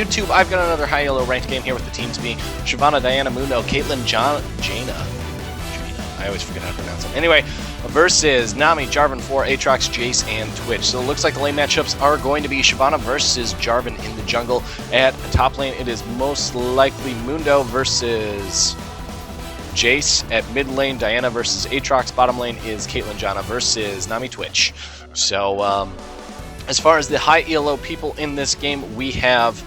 YouTube, I've got another high ELO ranked game here with the teams being Shyvana, Diana, Mundo, Caitlyn, Jaina. I always forget how to pronounce it. Anyway, versus Nami, Jarvan 4, Aatrox, Jace, and Twitch. So it looks like the lane matchups are going to be Shyvana versus Jarvan in the jungle. At the top lane, it is most likely Mundo versus Jace. At mid lane, Diana versus Aatrox. Bottom lane is Caitlyn, Jaina versus Nami, Twitch. So, as far as the high ELO people in this game, we have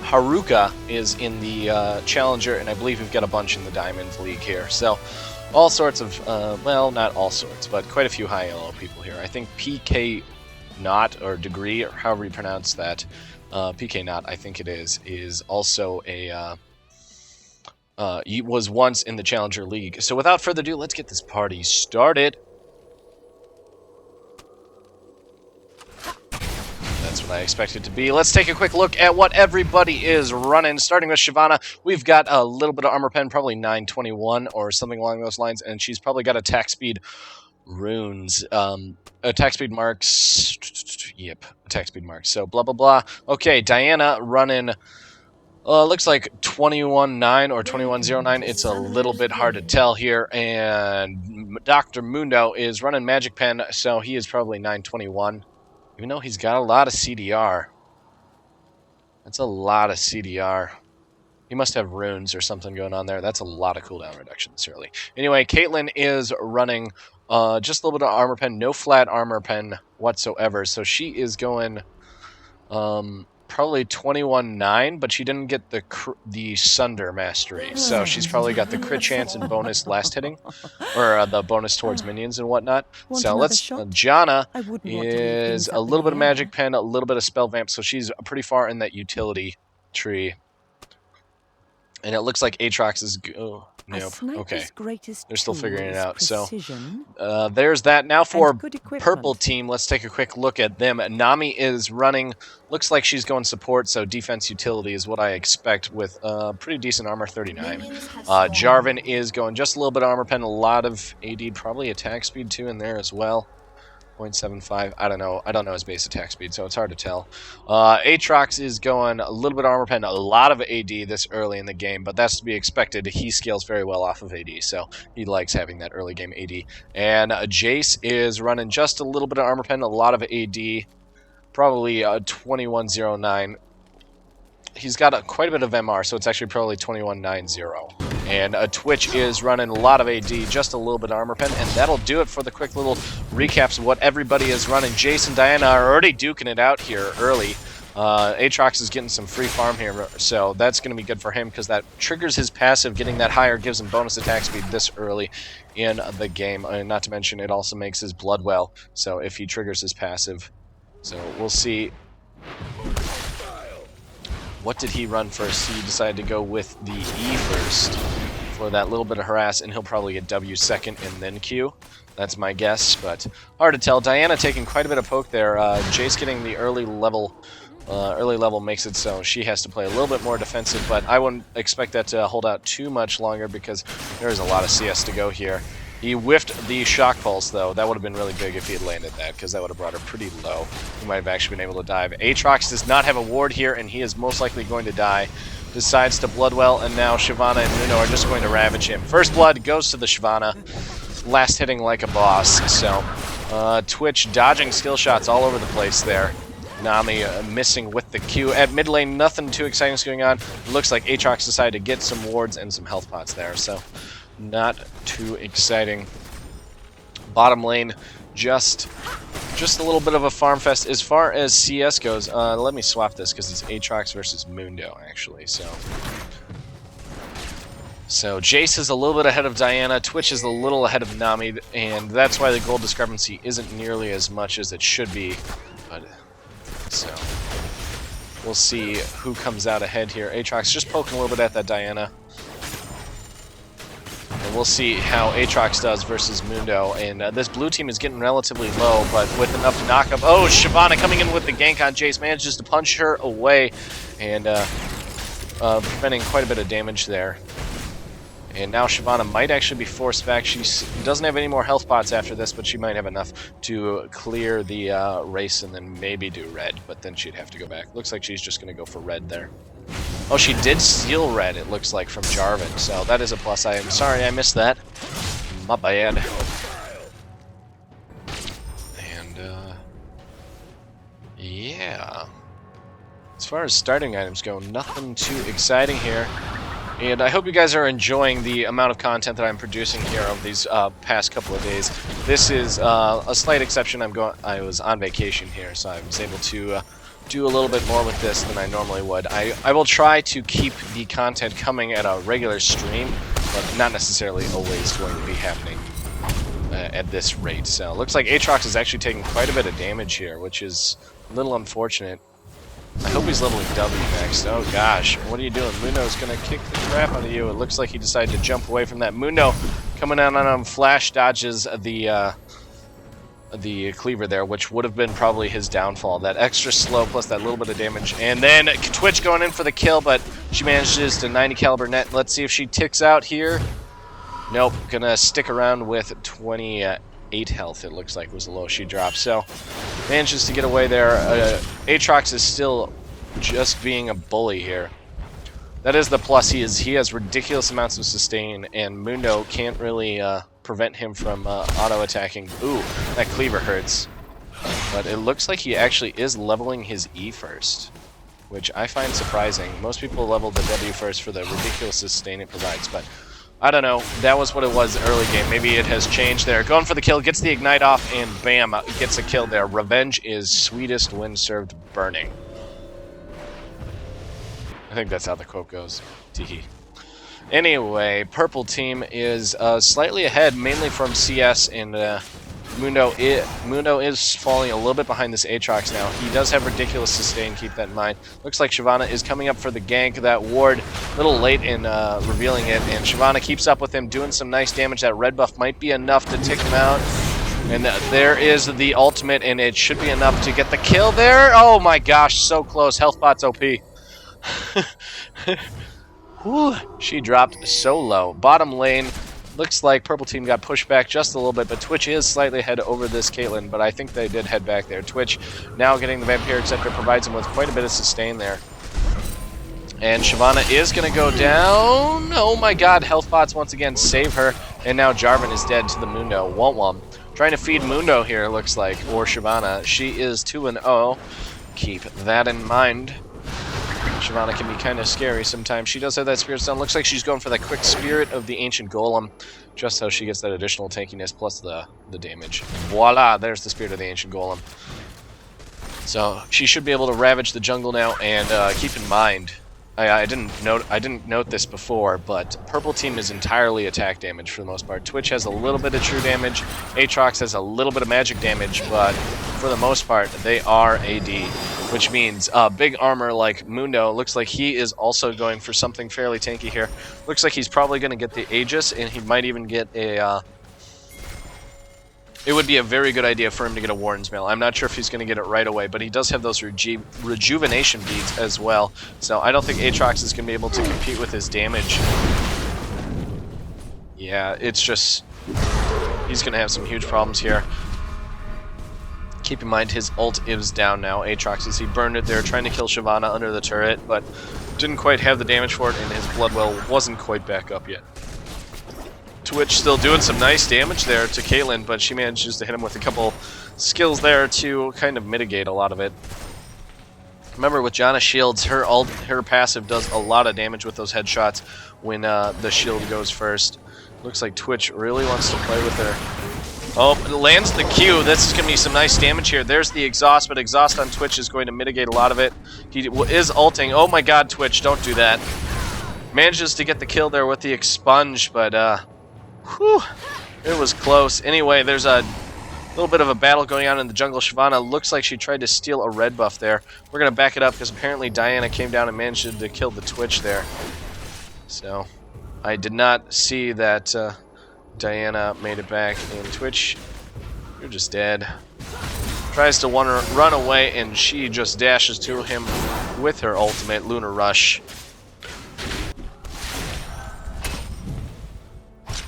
Haruka is in the Challenger, and I believe we've got a bunch in the Diamond League here. So, all sorts of, well, not all sorts, but quite a few high ELO people here. I think PK Not, or Degree, or however you pronounce that, PK Not, I think it is also a, he was once in the Challenger League. So without further ado, let's get this party started. That's what I expect it to be. Let's take a quick look at what everybody is running. Starting with Shyvana, we've got a little bit of armor pen, probably 921 or something along those lines, and she's probably got attack speed runes. Attack speed marks. Yep, attack speed marks. So blah blah blah. Okay, Diana running. Looks like 21.9 or 21.09. It's a little bit hard to tell here. And Dr. Mundo is running Magic Pen, so he is probably 921. Even though he's got a lot of CDR. That's a lot of CDR. He must have runes or something going on there. That's a lot of cooldown reduction this early. Anyway, Caitlyn is running just a little bit of armor pen. No flat armor pen whatsoever. So she is going probably 21.9, but she didn't get the Sunder Mastery. So she's probably got the crit chance and bonus last hitting. Or the bonus towards minions and whatnot. So let's... Jaina is a little bit of Magic Pen, a little bit of Spell Vamp, so she's pretty far in that utility tree. And it looks like Aatrox is... Oh, nope. Okay. They're still figuring it out. So, there's that. Now for purple team, let's take a quick look at them. Nami is running... Looks like she's going support, so defense utility is what I expect with pretty decent armor, 39. Jarvan is going just a little bit of armor pen, a lot of AD, probably attack speed too in there as well. 0.75. I don't know. I don't know his base attack speed, so it's hard to tell. Aatrox is going a little bit of armor pen, a lot of AD this early in the game, but that's to be expected. He scales very well off of AD, so he likes having that early game AD. And Jace is running just a little bit of armor pen, a lot of AD, probably 21.09. He's got quite a bit of MR, so it's actually probably 21.90. And Twitch is running a lot of AD, just a little bit of armor pen, and that'll do it for the quick little recaps of what everybody is running. Jace and Diana are already duking it out here early. Aatrox is getting some free farm here, so that's going to be good for him because that triggers his passive. Getting that higher gives him bonus attack speed this early in the game. Not to mention, it also makes his blood well, so if he triggers his passive. So we'll see. What did he run first? He decided to go with the E first for that little bit of harass, and he'll probably get W second and then Q. That's my guess, but hard to tell. Diana taking quite a bit of poke there. Jace getting the early level makes it so she has to play a little bit more defensive, but I wouldn't expect that to hold out too much longer because there's a lot of CS to go here. He whiffed the Shock Pulse, though. That would have been really big if he had landed that, because that would have brought her pretty low. He might have actually been able to dive. Aatrox does not have a ward here, and he is most likely going to die. Decides to Bloodwell, and now Shyvana and Mundo are just going to ravage him. First blood goes to the Shyvana. Last hitting like a boss. So, Twitch dodging skill shots all over the place there. Nami missing with the Q. At mid lane, nothing too exciting is going on. It looks like Aatrox decided to get some wards and some health pots there, so not too exciting. Bottom lane, just a little bit of a farm fest. As far as CS goes, let me swap this because it's Aatrox versus Mundo, actually. So Jace is a little bit ahead of Diana, Twitch is a little ahead of Nami, and that's why the gold discrepancy isn't nearly as much as it should be. But so we'll see who comes out ahead here. Aatrox just poking a little bit at that Diana. And we'll see how Aatrox does versus Mundo. And this blue team is getting relatively low, but with enough to knock up. Oh, Shyvana coming in with the gank on Jace, manages to punch her away, and preventing quite a bit of damage there. And now Shyvana might actually be forced back. She doesn't have any more health pots after this, but she might have enough to clear the race and then maybe do red, but then she'd have to go back. Looks like she's just going to go for red there. Oh, she did steal red, it looks like, from Jarvan, so that is a plus. I am sorry I missed that. My bad. And, yeah. As far as starting items go, nothing too exciting here. And I hope you guys are enjoying the amount of content that I'm producing here over these past couple of days. This is a slight exception. I was on vacation here, so I was able to do a little bit more with this than I normally would. I will try to keep the content coming at a regular stream, but not necessarily always going to be happening at this rate. So it looks like Aatrox is actually taking quite a bit of damage here, which is a little unfortunate. I hope he's leveling W next. Oh gosh, what are you doing? Mundo's gonna kick the crap out of you. It looks like he decided to jump away from that. Mundo coming out on him, flash dodges the cleaver there, which would have been probably his downfall. That extra slow plus that little bit of damage. And then Twitch going in for the kill, but she manages to 90 caliber net. Let's see if she ticks out here. Nope, gonna stick around with 28 health, it looks like was the low she dropped. So, manages to get away there. Aatrox is still just being a bully here. That is the plus. He has ridiculous amounts of sustain, and Mundo can't really prevent him from auto-attacking. Ooh, that cleaver hurts. But it looks like he actually is leveling his E first, which I find surprising. Most people level the W first for the ridiculous sustain it provides, but I don't know. That was what it was early game. Maybe it has changed there. Going for the kill, gets the ignite off, and bam, gets a kill there. Revenge is sweetest when served burning. I think that's how the quote goes. Teehee. Anyway, purple team is slightly ahead, mainly from CS, and Mundo is falling a little bit behind this Aatrox now. He does have ridiculous sustain, keep that in mind. Looks like Shyvana is coming up for the gank. That ward a little late in revealing it, and Shyvana keeps up with him, doing some nice damage. That red buff might be enough to tick him out. And there is the ultimate, and it should be enough to get the kill there. Oh my gosh, so close. Health pot's OP. Whew, she dropped so low. Bottom lane, looks like purple team got pushed back just a little bit, but Twitch is slightly ahead over this Caitlyn, but I think they did head back there. Twitch now getting the Vampiric Scepter provides him with quite a bit of sustain there. And Shyvana is going to go down. Oh my god, health bots once again save her, and now Jarvan is dead to the Mundo. Womp. Trying to feed Mundo here, looks like, or Shyvana. She is 2-0. Keep that in mind. Shyvana can be kind of scary sometimes. She does have that Spirit Stone. Looks like she's going for that quick Spirit of the Ancient Golem, just so she gets that additional tankiness plus the damage. Voila! There's the Spirit of the Ancient Golem. So she should be able to ravage the jungle now. And keep in mind, I didn't note this before, but purple team is entirely attack damage for the most part. Twitch has a little bit of true damage. Aatrox has a little bit of magic damage, but for the most part, they are AD, which means big armor like Mundo looks like he is also going for something fairly tanky here. Looks like he's probably going to get the Aegis, and he might even get a... It would be a very good idea for him to get a Warden's Mail. I'm not sure if he's going to get it right away, but he does have those rejuvenation beads as well. So I don't think Aatrox is going to be able to compete with his damage. Yeah, it's just... He's going to have some huge problems here. Keep in mind his ult is down now. Aatrox, as he burned it there, trying to kill Shyvana under the turret, but didn't quite have the damage for it, and his blood well wasn't quite back up yet. Twitch still doing some nice damage there to Caitlyn, but she manages to hit him with a couple skills there to kind of mitigate a lot of it. Remember, with Janna shields, her passive does a lot of damage with those headshots when the shield goes first. Looks like Twitch really wants to play with her. Oh, it lands the Q. This is going to be some nice damage here. There's the exhaust, but exhaust on Twitch is going to mitigate a lot of it. He is ulting. Oh my god, Twitch, don't do that. Manages to get the kill there with the expunge, but whew, it was close. Anyway, there's a little bit of a battle going on in the jungle. Shyvana looks like she tried to steal a red buff there. We're going to back it up because apparently Diana came down and managed to kill the Twitch there. So, I did not see that Diana made it back, and Twitch, you're just dead. Tries to run away, and she just dashes to him with her ultimate, Lunar Rush.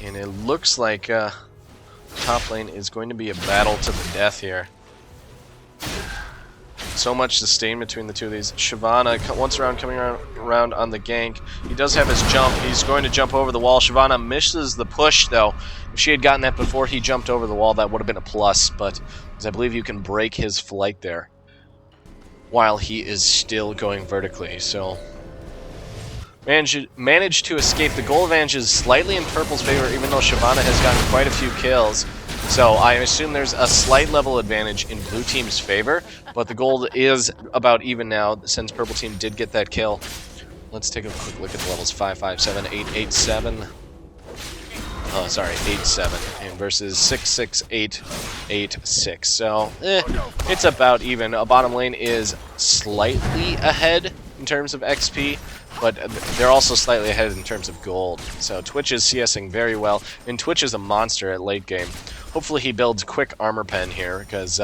And it looks like top lane is going to be a battle to the death here. So much sustain between the two of these. Shyvana, once around, coming around on the gank. He does have his jump. He's going to jump over the wall. Shyvana misses the push, though. If she had gotten that before he jumped over the wall, that would have been a plus, but I believe you can break his flight there while he is still going vertically. So managed to escape. The goal advantage is slightly in Purple's favor, even though Shyvana has gotten quite a few kills. So I assume there's a slight level advantage in Blue Team's favor, but the gold is about even now since Purple Team did get that kill. Let's take a quick look at the levels. 557, 887. Oh, sorry, 87 and versus 66886. So, it's about even. Bottom lane is slightly ahead in terms of XP, but they're also slightly ahead in terms of gold. So Twitch is CSing very well, and Twitch is a monster at late game. Hopefully he builds quick armor pen here, because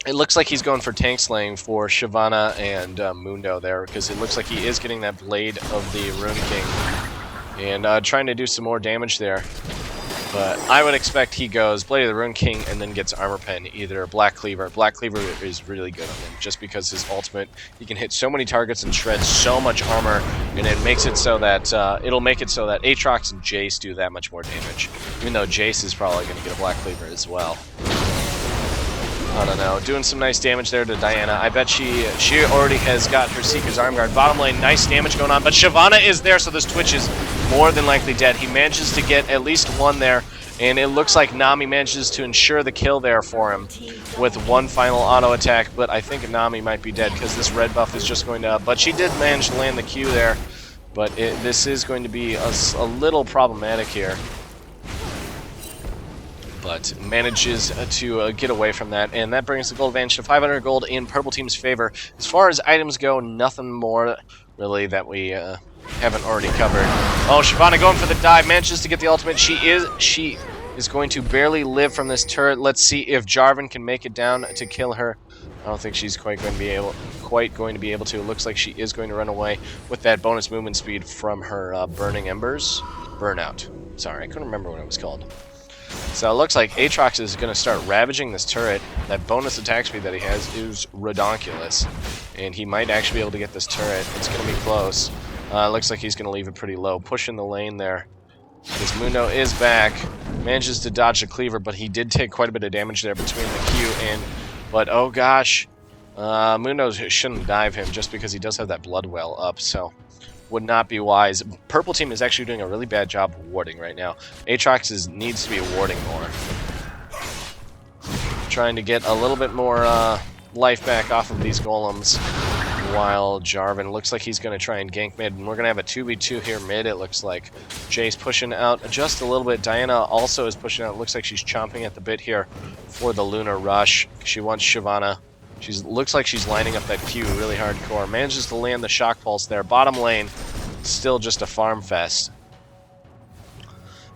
it looks like he's going for tank slaying for Shyvana and Mundo there, because it looks like he is getting that Blade of the Rune King and trying to do some more damage there. But I would expect he goes Blade of the Rune King and then gets Armor Pen, either Black Cleaver. Black Cleaver is really good on him, just because his ultimate, he can hit so many targets and shred so much armor, and it makes it so that, it'll make it so that Aatrox and Jace do that much more damage, even though Jace is probably going to get a Black Cleaver as well. I don't know, doing some nice damage there to Diana. I bet she already has got her Seeker's Arm Guard. Bottom lane, nice damage going on, but Shyvana is there, so this Twitch is more than likely dead. He manages to get at least one there, and it looks like Nami manages to ensure the kill there for him with one final auto attack, but I think Nami might be dead because this red buff is just going to... But she did manage to land the Q there, but this is going to be a little problematic here. But manages to get away from that, and that brings the gold advantage to 500 gold in Purple Team's favor. As far as items go, nothing more really that we haven't already covered. Oh, Shyvana going for the dive, manages to get the ultimate. She is going to barely live from this turret. Let's see if Jarvan can make it down to kill her. I don't think she's quite going to be able to. It looks like she is going to run away with that bonus movement speed from her Burning Embers. Burnout. Sorry, I couldn't remember what it was called. So it looks like Aatrox is going to start ravaging this turret. That bonus attack speed that he has is redonkulous, and he might actually be able to get this turret. It's going to be close. Looks like he's going to leave it pretty low. Pushing the lane there. Because Mundo is back. Manages to dodge the cleaver, but he did take quite a bit of damage there between the Q and... But, oh gosh. Mundo shouldn't dive him just because he does have that blood well up, so... Would not be wise. Purple Team is actually doing a really bad job of warding right now. Aatrox needs to be warding more. Trying to get a little bit more life back off of these golems, while Jarvan looks like he's going to try and gank mid, and we're going to have a 2v2 here mid, it looks like. Jace pushing out just a little bit. Diana also is pushing out. It looks like she's chomping at the bit here for the Lunar Rush. She wants Shyvana. Looks like she's lining up that Q really hardcore. Manages to land the Shock Pulse there. Bottom lane, still just a farm fest.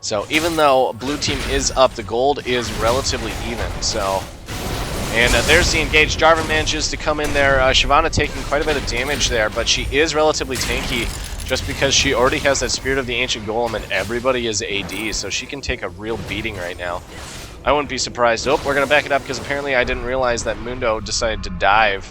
So even though Blue Team is up, the gold is relatively even. So, and there's the engage. Jarvan manages to come in there. Shyvana taking quite a bit of damage there, but she is relatively tanky just because she already has that Spirit of the Ancient Golem and everybody is AD, so she can take a real beating right now. I wouldn't be surprised. Oh, we're going to back it up because apparently I didn't realize that Mundo decided to dive.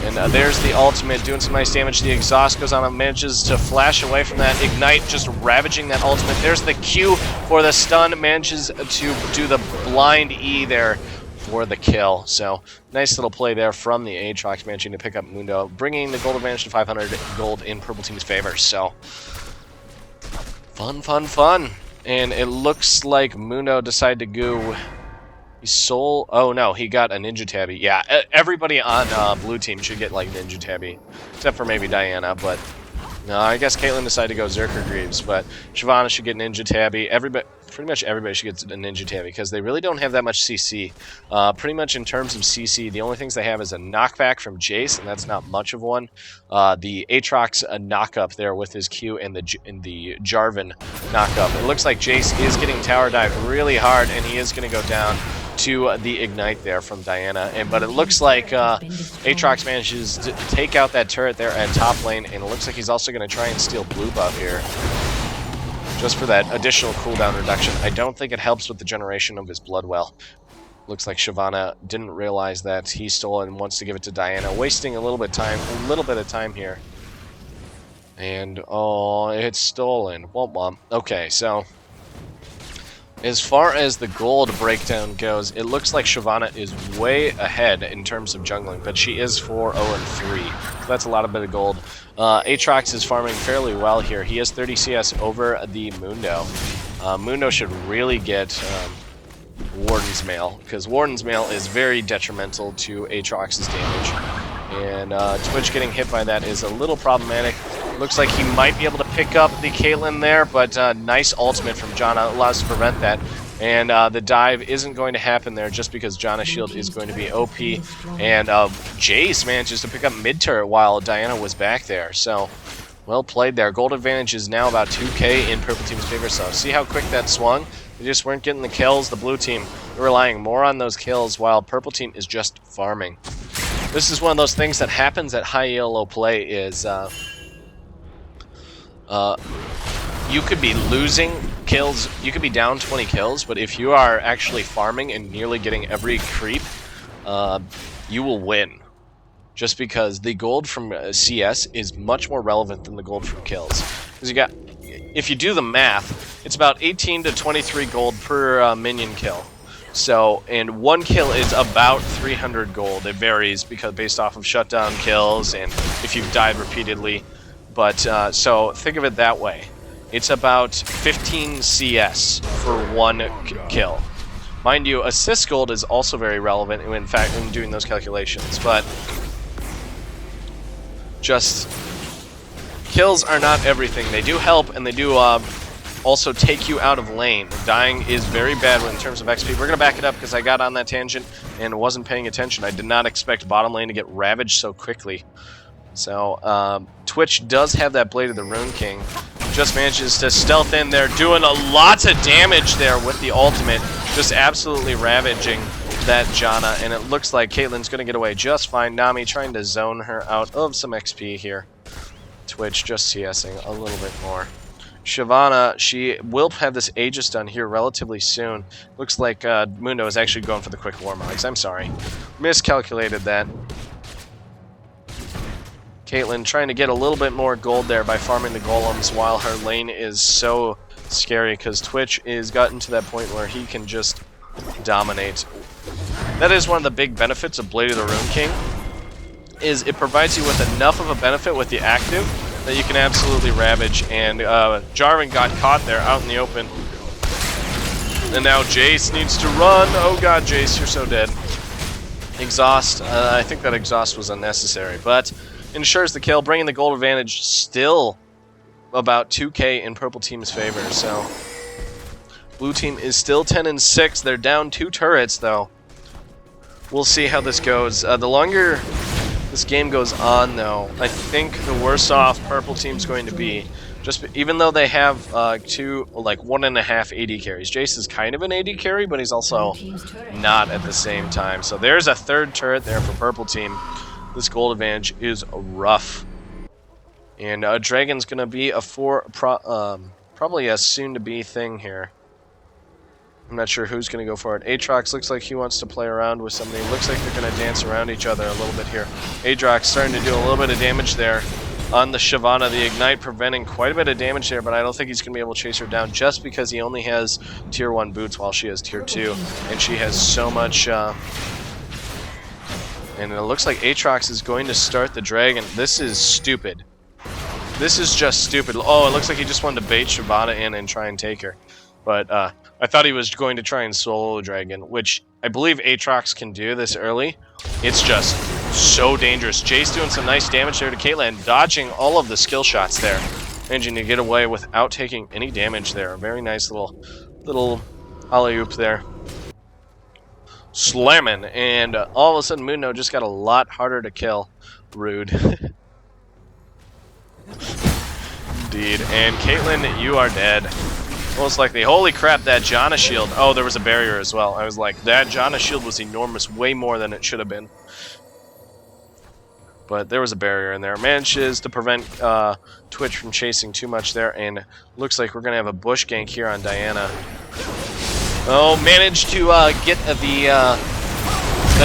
And there's the ultimate, doing some nice damage. The exhaust goes on and manages to flash away from that. Ignite just ravaging that ultimate. There's the Q for the stun. Manages to do the blind E there for the kill. So, nice little play there from the Aatrox, managing to pick up Mundo, bringing the gold advantage to 500 gold in Purple Team's favor. So, fun, fun, fun. And it looks like Mundo decided to go... Oh no, he got a Ninja Tabby. Yeah, everybody on Blue Team should get like Ninja Tabby. Except for maybe Diana, but I guess Caitlyn decided to go Zerker Greaves, but Shyvana should get Ninja Tabby. Pretty much everybody should get a Ninja Tabby because they really don't have that much CC. Pretty much in terms of CC, the only things they have is a knockback from Jace, and that's not much of one. The Aatrox knock up there with his Q and the Jarvan knock up. It looks like Jace is getting tower dived really hard, and he is going to go down to the Ignite there from Diana. But it looks like Aatrox manages to take out that turret there at top lane, and it looks like he's also going to try and steal blue buff here, just for that additional cooldown reduction. I don't think it helps with the generation of his Bloodwell. Looks like Shyvana didn't realize that he stole it and wants to give it to Diana, wasting a little bit of time here. And oh, it's stolen. Womp womp. Okay, so as far as the gold breakdown goes, it looks like Shyvana is way ahead in terms of jungling, but she is 4-0-3. So that's a lot of bit of gold. Aatrox is farming fairly well here. He has 30 CS over the Mundo. Mundo should really get Warden's Mail, because Warden's Mail is very detrimental to Aatrox's damage. And Twitch getting hit by that is a little problematic. Looks like he might be able to pick up the Caitlyn there, but nice ultimate from Janna allows to prevent that. And the dive isn't going to happen there just because Janna's shield is going to be OP. And Jace manages to pick up mid-turret while Diana was back there. So, well played there. Gold advantage is now about 2k in purple team's favor. So, see how quick that swung? They just weren't getting the kills. The blue team relying more on those kills while purple team is just farming. This is one of those things that happens at high ELO play is you could be losing kills, you could be down 20 kills, but if you are actually farming and nearly getting every creep, you will win. Just because the gold from CS is much more relevant than the gold from kills. Because you got, if you do the math, it's about 18 to 23 gold per minion kill. So, and one kill is about 300 gold. It varies because based off of shutdown kills and if you've died repeatedly. But, so think of it that way. It's about 15 CS for one kill. Mind you, assist gold is also very relevant, in fact, in doing those calculations. But just kills are not everything. They do help, and they do also take you out of lane. Dying is very bad in terms of XP. We're going to back it up because I got on that tangent and wasn't paying attention. I did not expect bottom lane to get ravaged so quickly. So, Twitch does have that Blade of the Rune King. Just manages to stealth in there, doing a lot of damage there with the ultimate. Just absolutely ravaging that Janna. And it looks like Caitlyn's going to get away just fine. Nami trying to zone her out of some XP here. Twitch just CSing a little bit more. Shyvana, she will have this Aegis done here relatively soon. Looks like Mundo is actually going for the quick Warmogs. I'm sorry. Miscalculated that. Caitlyn trying to get a little bit more gold there by farming the golems while her lane is so scary because Twitch is gotten to that point where he can just dominate. That is one of the big benefits of Blade of the Rune King, is it provides you with enough of a benefit with the active that you can absolutely ravage. And Jarvan got caught there out in the open. And now Jace needs to run. Oh god, Jace, you're so dead. Exhaust. I think that exhaust was unnecessary, but ensures the kill, bringing the gold advantage still about 2k in purple team's favor. So blue team is still 10-6. They're down 2 turrets though. We'll see how this goes. The longer this game goes on though, I think the worse off purple team's going to be. Just even though they have 1.5 AD carries. Jace is kind of an AD carry, but he's also not at the same time. So there's a third turret there for purple team. This gold advantage is rough. And Dragon's going to be a probably a soon-to-be thing here. I'm not sure who's going to go for it. Aatrox looks like he wants to play around with somebody. Looks like they're going to dance around each other a little bit here. Aatrox starting to do a little bit of damage there on the Shyvana. The Ignite preventing quite a bit of damage there, but I don't think he's going to be able to chase her down just because he only has tier 1 boots while she has tier 2. And she has so much... And it looks like Aatrox is going to start the dragon. This is stupid. This is just stupid. Oh, it looks like he just wanted to bait Shyvana in and try and take her. But I thought he was going to try and solo dragon, which I believe Aatrox can do this early. It's just So dangerous. Jace doing some nice damage there to Caitlyn, dodging all of the skill shots there. Managing to get away without taking any damage there. A very nice little alley-oop there. Slamming, and all of a sudden Mundo just got a lot harder to kill. Rude. Indeed. And Caitlyn, you are dead. Most likely. Holy crap, that Janna shield. Oh, there was a barrier as well. I was like, that Janna shield was enormous, way more than it should have been. But there was a barrier in there. Manages to prevent Twitch from chasing too much there, and looks like we're going to have a bush gank here on Diana. Oh, managed to get the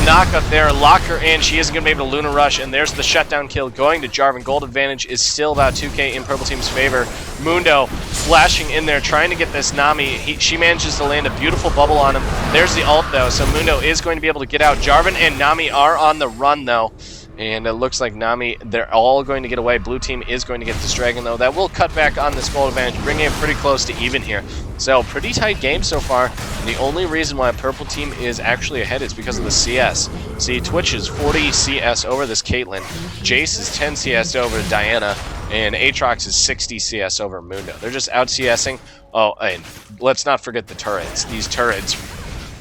knockup there, lock her in. She isn't going to be able to Luna Rush, and there's the shutdown kill going to Jarvan. Gold advantage is still about 2k in Purple Team's favor. Mundo flashing in there, trying to get this Nami. She manages to land a beautiful bubble on him. There's the ult, though, so Mundo is going to be able to get out. Jarvan and Nami are on the run, though. And it looks like Nami, they're all going to get away. Blue team is going to get this dragon, though. That will cut back on this gold advantage, bringing it pretty close to even here. So, pretty tight game so far. And the only reason why purple team is actually ahead is because of the CS. See, Twitch is 40 CS over this Caitlyn. Jace is 10 CS over Diana. And Aatrox is 60 CS over Mundo. They're just out-CSing. Oh, and let's not forget the turrets. These turrets,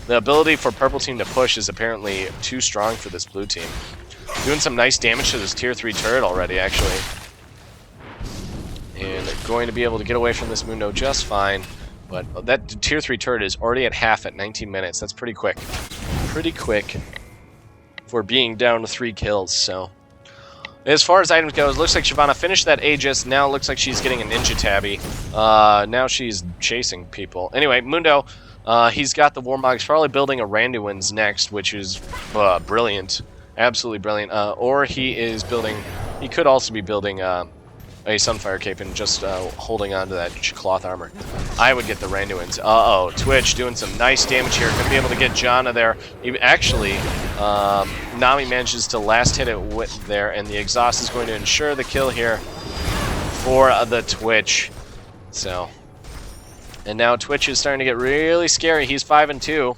the ability for purple team to push is apparently too strong for this blue team. Doing some nice damage to this tier 3 turret already, actually. And going to be able to get away from this Mundo just fine. But that tier 3 turret is already at half at 19 minutes. That's pretty quick. Pretty quick for being down to 3 kills, so. As far as items go, it looks like Shyvana finished that Aegis. Now it looks like she's getting a Ninja Tabby. Now she's chasing people. Anyway, Mundo, he's got the Warmog. He's probably building a Randuin's next, which is brilliant. Absolutely brilliant. Or he is building... He could also be building a Sunfire Cape and just holding on to that cloth armor. I would get the Randuins. Uh-oh. Twitch doing some nice damage here. Going to be able to get Janna there. Actually, Nami manages to last hit it with there, and the exhaust is going to ensure the kill here for the Twitch. So... And now Twitch is starting to get really scary. He's 5-2.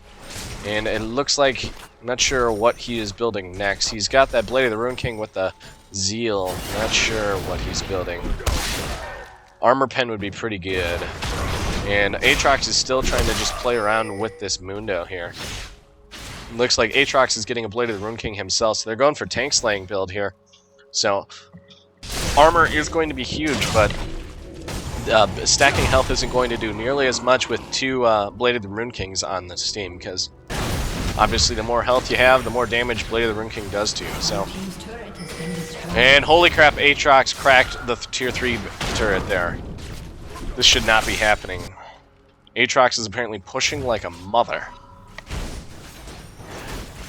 And it looks like... I'm not sure what he is building next. He's got that Blade of the Rune King with the Zeal. Not sure what he's building. Armor Pen would be pretty good. And Aatrox is still trying to just play around with this Mundo here. Looks like Aatrox is getting a Blade of the Rune King himself, so they're going for tank slaying build here. So, armor is going to be huge, but stacking health isn't going to do nearly as much with 2 Blade of the Rune Kings on this team, because obviously the more health you have, the more damage Blade of the Rune King does to you, so. And holy crap, Aatrox cracked the tier 3 turret there. This should not be happening. Aatrox is apparently pushing like a mother.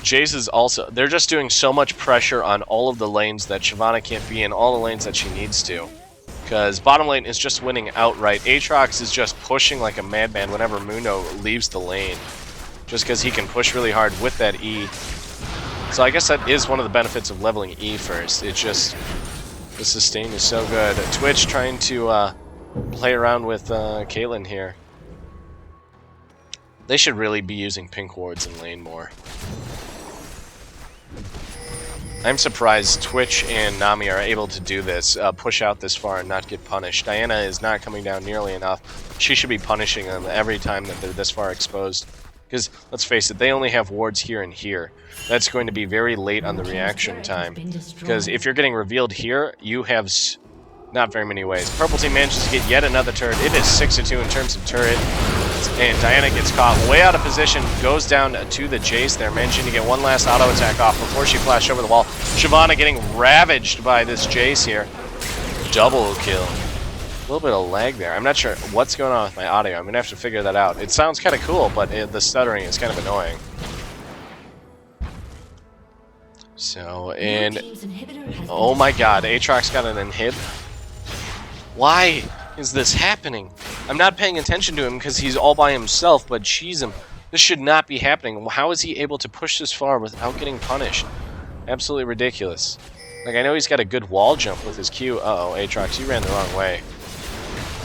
Jace is also... They're just doing so much pressure on all of the lanes that Shyvana can't be in, all the lanes that she needs to. Because bottom lane is just winning outright. Aatrox is just pushing like a madman whenever Mundo leaves the lane. Just because he can push really hard with that E. So I guess that is one of the benefits of leveling E first. It's just... The sustain is so good. Twitch trying to play around with Caitlyn here. They should really be using pink wards in lane more. I'm surprised Twitch and Nami are able to do this, push out this far and not get punished. Diana is not coming down nearly enough. She should be punishing them every time that they're this far exposed. Because, let's face it, they only have wards here and here. That's going to be very late on the reaction time. Because if you're getting revealed here, you have not very many ways. Purple team manages to get yet another turret. It is 6-2 in terms of turret. And Diana gets caught way out of position, goes down to the Jace there, managing to get one last auto attack off before she flashed over the wall. Shyvana getting ravaged by this Jace here. Double kill. A little bit of lag there. I'm not sure what's going on with my audio. I'm going to have to figure that out. It sounds kind of cool, but the stuttering is kind of annoying. So, and... Oh my god, Aatrox got an inhib? Why is this happening? I'm not paying attention to him because he's all by himself, but jeez, this should not be happening. How is he able to push this far without getting punished? Absolutely ridiculous. Like, I know he's got a good wall jump with his Q. Uh-oh, Aatrox, you ran the wrong way.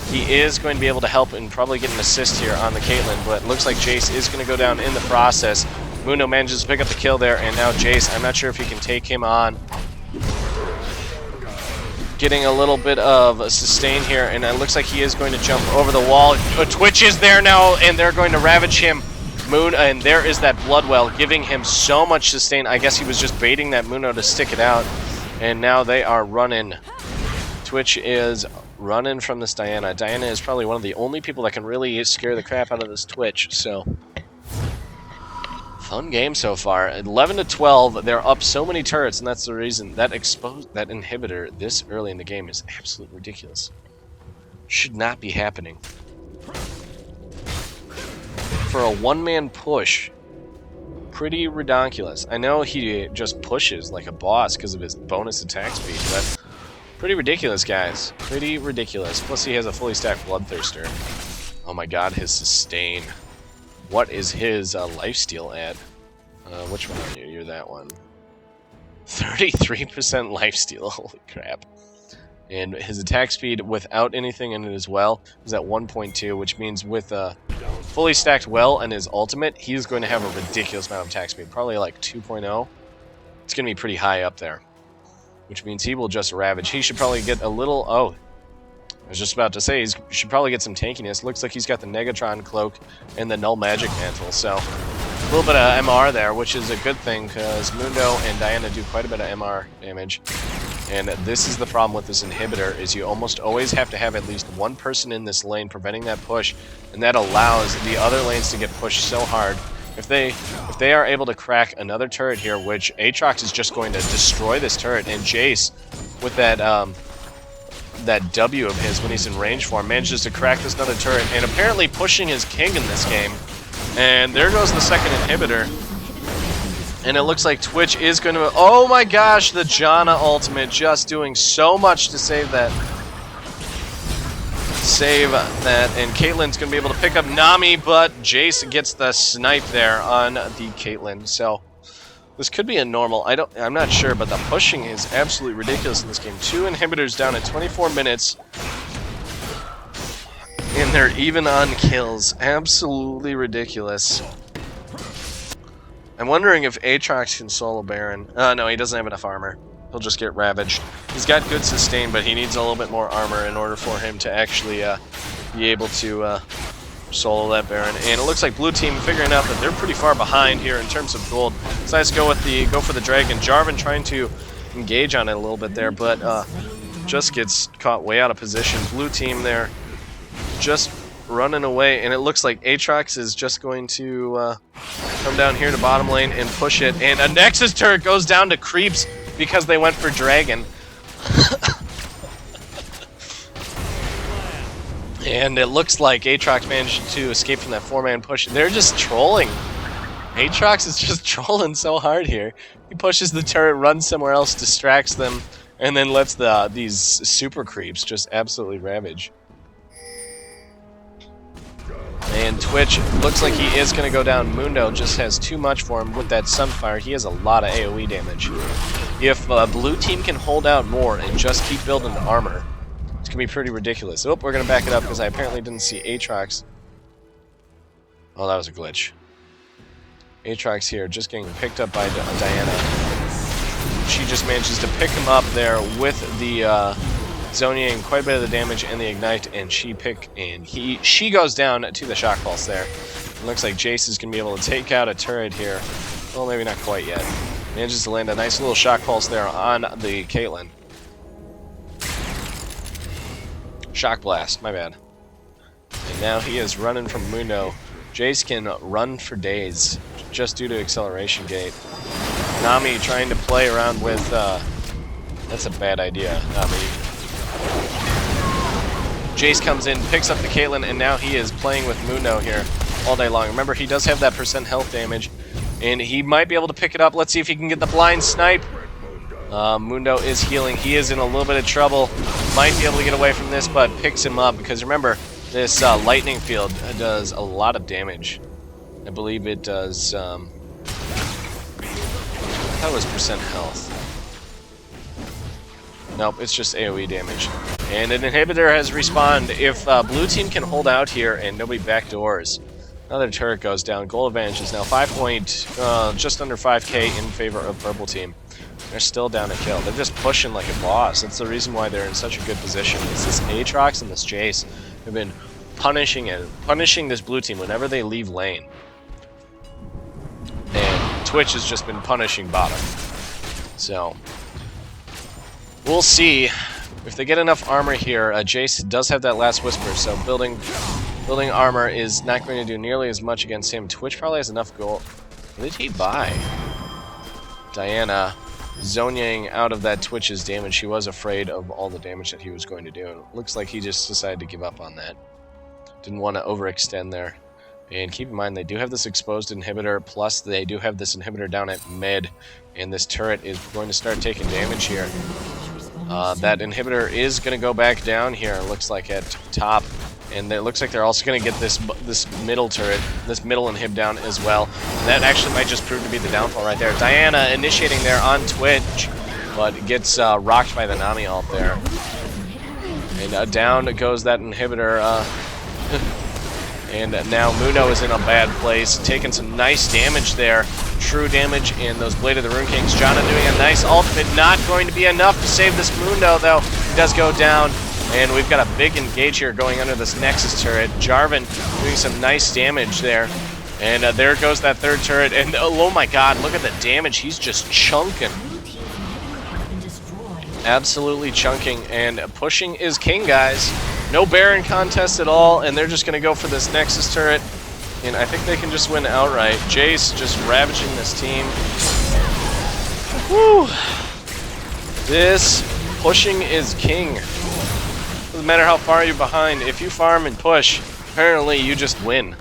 He is going to be able to help and probably get an assist here on the Caitlyn, but it looks like Jace is going to go down in the process. Mundo manages to pick up the kill there, and now Jace, I'm not sure if he can take him on. Getting a little bit of a sustain here, and it looks like he is going to jump over the wall. Twitch is there now, and they're going to ravage him. And there is that Bloodwell, giving him so much sustain. I guess he was just baiting that Mundo to stick it out, and now they are running. Twitch is running from this Diana. Diana is probably one of the only people that can really scare the crap out of this Twitch, so... Fun game so far. 11 to 12, they're up so many turrets, and that's the reason that that inhibitor this early in the game is absolutely ridiculous. Should not be happening. For a one-man push, pretty ridiculous. I know he just pushes like a boss because of his bonus attack speed, but pretty ridiculous, guys. Pretty ridiculous. Plus he has a fully stacked Bloodthirster. Oh my god, his sustain. What is his lifesteal at? Which one are you? You're that one. 33% lifesteal. Holy crap. And his attack speed without anything in it as well is at 1.2, which means with a fully stacked well and his ultimate, he's going to have a ridiculous amount of attack speed. Probably like 2.0. It's going to be pretty high up there. Which means he will just ravage. He should probably get a little... Oh, I was just about to say, he should probably get some tankiness. Looks like he's got the Negatron Cloak and the Null Magic Mantle, so a little bit of MR there, which is a good thing, because Mundo and Diana do quite a bit of MR damage. And this is the problem with this inhibitor, is you almost always have to have at least one person in this lane preventing that push, and that allows the other lanes to get pushed so hard. If they are able to crack another turret here, which Aatrox is just going to destroy this turret, and Jace, with that that W of his when he's in range form, manages to crack this another turret, and apparently pushing his king in this game. And there goes the second inhibitor. And it looks like Twitch is going to... Oh my gosh, the Janna ultimate just doing so much to save that. And Caitlyn's going to be able to pick up Nami, but Jace gets the snipe there on the Caitlyn. So this could be a normal. I'm not sure, but the pushing is absolutely ridiculous in this game. 2 inhibitors down in 24 minutes. And they're even on kills. Absolutely ridiculous. I'm wondering if Aatrox can solo Baron. No, he doesn't have enough armor. He'll just get ravaged. He's got good sustain, but he needs a little bit more armor in order for him to actually be able to solo that Baron. And it looks like blue team figuring out that they're pretty far behind here in terms of gold. So let's go for the dragon. Jarvan trying to engage on it a little bit there, but just gets caught way out of position. Blue team there just running away, and it looks like Aatrox is just going to come down here to bottom lane and push it. And a Nexus turret goes down to creeps because they went for dragon. And it looks like Aatrox managed to escape from that 4-man push. They're just trolling. Aatrox is just trolling so hard here. He pushes the turret, runs somewhere else, distracts them, and then lets these super creeps just absolutely ravage. And Twitch looks like he is going to go down. Mundo just has too much for him with that Sunfire. He has a lot of AoE damage. If blue team can hold out more and just keep building the armor, it's going to be pretty ridiculous. Oh, we're going to back it up because I apparently didn't see Aatrox. Oh, that was a glitch. Aatrox here just getting picked up by Diana. She just manages to pick him up there with the Zhonyaing quite a bit of the damage and the Ignite, and she goes down to the Shock Pulse there. It looks like Jace is going to be able to take out a turret here. Well, maybe not quite yet. Manages to land a nice little Shock Pulse there on the Caitlyn. Shock Blast, my bad. And now he is running from Mundo. Jace can run for days just due to Acceleration Gate. Nami trying to play around with... that's a bad idea, Nami. Jace comes in, picks up the Caitlyn, and now he is playing with Mundo here all day long. Remember, he does have that % health damage, and he might be able to pick it up. Let's see if he can get the blind snipe. Mundo is healing. He is in a little bit of trouble. Might be able to get away from this, but picks him up, because remember, this lightning field does a lot of damage. I believe it does... I thought it was % health. Nope, it's just AoE damage. And an inhibitor has respawned. If blue team can hold out here and nobody backdoors, Another turret goes down. Goal advantage is now just under 5k in favor of purple team. They're still down a kill. They're just pushing like a boss. That's the reason why they're in such a good position. It's this Aatrox and this Jace have been punishing this blue team whenever they leave lane. And Twitch has just been punishing bottom. So we'll see if they get enough armor here. Jace does have that last whisper, so building armor is not going to do nearly as much against him. Twitch probably has enough gold. What did he buy? Diana Zhonyang out of that Twitch's damage. He was afraid of all the damage that he was going to do. It looks like he just decided to give up on that. Didn't want to overextend there. And keep in mind, they do have this exposed inhibitor, plus they do have this inhibitor down at mid, and this turret is going to start taking damage here. That inhibitor is going to go back down here, it looks like, at top. And it looks like they're also going to get this middle turret, this middle inhib down as well. And that actually might just prove to be the downfall right there. Diana initiating there on Twitch, but gets rocked by the Nami ult there. And down goes that inhibitor. And now Muno is in a bad place, taking some nice damage there. True damage in those Blade of the Rune Kings. Janna doing a nice ultimate, not going to be enough to save this Muno though. He does go down. And we've got a big engage here going under this Nexus turret. Jarvan doing some nice damage there. And there goes that third turret. And oh my god, look at the damage. He's just chunking. Absolutely chunking. And pushing is king, guys. No Baron contest at all. And they're just going to go for this Nexus turret. And I think they can just win outright. Jace just ravaging this team. Woo! This pushing is king. Doesn't matter how far you're behind, if you farm and push, apparently you just win.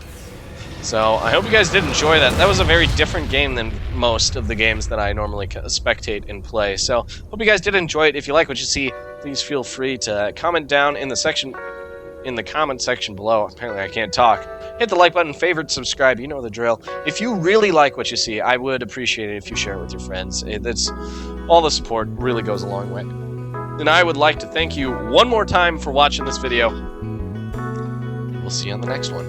So I hope you guys did enjoy that. That was a very different game than most of the games that I normally spectate and play. So hope you guys did enjoy it. If you like what you see, please feel free to comment down in the comment section below. Apparently I can't talk. Hit the like button, favorite, subscribe, you know the drill. If you really like what you see, I would appreciate it if you share it with your friends. That's all the support really goes a long way. And I would like to thank you one more time for watching this video. We'll see you on the next one.